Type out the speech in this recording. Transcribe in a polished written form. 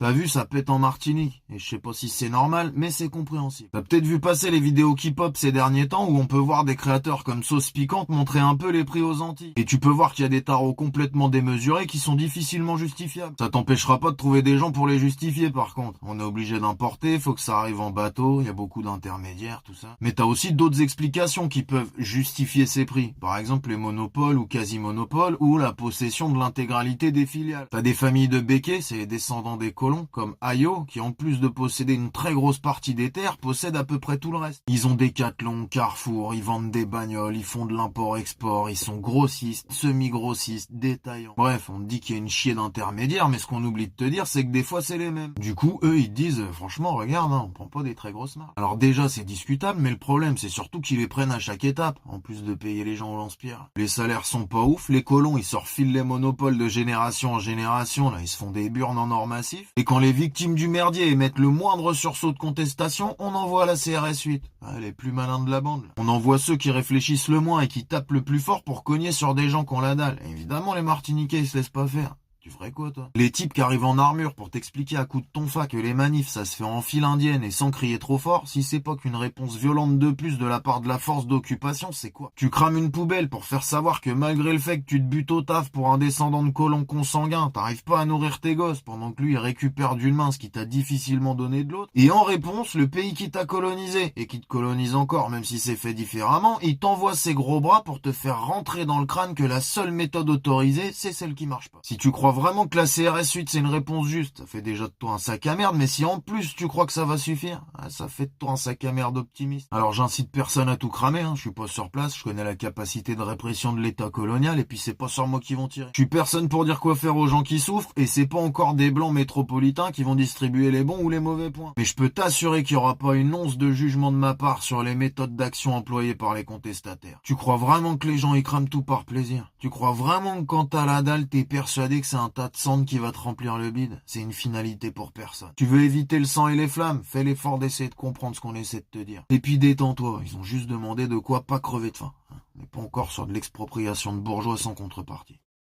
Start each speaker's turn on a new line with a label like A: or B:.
A: T'as vu, ça pète en Martinique. Et je sais pas si c'est normal, mais c'est compréhensible. T'as peut-être vu passer les vidéos K-pop ces derniers temps où on peut voir des créateurs comme Sauce Piquante montrer un peu les prix aux Antilles. Et tu peux voir qu'il y a des tarots complètement démesurés qui sont difficilement justifiables. Ça t'empêchera pas de trouver des gens pour les justifier par contre. On est obligé d'importer, faut que ça arrive en bateau, il y a beaucoup d'intermédiaires, tout ça. Mais t'as aussi d'autres explications qui peuvent justifier ces prix. Par exemple les monopoles ou quasi-monopoles ou la possession de l'intégralité des filiales. T'as des familles de béquets, c'est les descendants des colons, comme Ayo, qui en plus de posséder une très grosse partie des terres, possèdent à peu près tout le reste. Ils ont Decathlon, Carrefour, ils vendent des bagnoles, ils font de l'import-export, ils sont grossistes, semi-grossistes, détaillants. Bref, on te dit qu'il y a une chier d'intermédiaires, mais ce qu'on oublie de te dire, c'est que des fois c'est les mêmes. Du coup, eux, ils te disent, franchement, regarde, on prend pas des très grosses marges. Alors déjà, c'est discutable, mais le problème, c'est surtout qu'ils les prennent à chaque étape, en plus de payer les gens au lance-pierre. Les salaires sont pas ouf, les colons, ils se refilent les monopoles de génération en génération, là, ils se font des burnes en or massif. Et quand les victimes du merdier émettent le moindre sursaut de contestation, on envoie la CRS 8. Les plus malins de la bande. Là. On envoie ceux qui réfléchissent le moins et qui tapent le plus fort pour cogner sur des gens qui ont la dalle. Et évidemment, les Martiniquais, ils se laissent pas faire. Tu ferais quoi, toi? Les types qui arrivent en armure pour t'expliquer à coups de tonfa que les manifs, ça se fait en file indienne et sans crier trop fort, si c'est pas qu'une réponse violente de plus de la part de la force d'occupation, c'est quoi? Tu crames une poubelle pour faire savoir que malgré le fait que tu te butes au taf pour un descendant de colon consanguin, t'arrives pas à nourrir tes gosses pendant que lui il récupère d'une main ce qui t'a difficilement donné de l'autre. Et en réponse, le pays qui t'a colonisé, et qui te colonise encore même si c'est fait différemment, il t'envoie ses gros bras pour te faire rentrer dans le crâne que la seule méthode autorisée, c'est celle qui marche pas. Si tu crois vraiment que la CRS 8 c'est une réponse juste, ça fait déjà de toi un sac à merde, mais si en plus tu crois que ça va suffire, ça fait de toi un sac à merde optimiste. Alors j'incite personne à tout cramer, je suis pas sur place, je connais la capacité de répression de l'état colonial et puis c'est pas sur moi qu'ils vont tirer. Je suis personne pour dire quoi faire aux gens qui souffrent et c'est pas encore des blancs métropolitains qui vont distribuer les bons ou les mauvais points. Mais je peux t'assurer qu'il y aura pas une once de jugement de ma part sur les méthodes d'action employées par les contestataires. Tu crois vraiment que les gens y crament tout par plaisir? Tu crois vraiment que quand t'as la dalle t'es persuadé que c'est un tas de sang qui va te remplir le bide? C'est une finalité pour personne. Tu veux éviter le sang et les flammes? Fais l'effort d'essayer de comprendre ce qu'on essaie de te dire. Et puis détends-toi, ils ont juste demandé de quoi pas crever de faim. Mais pas encore sur de l'expropriation de bourgeois sans contrepartie.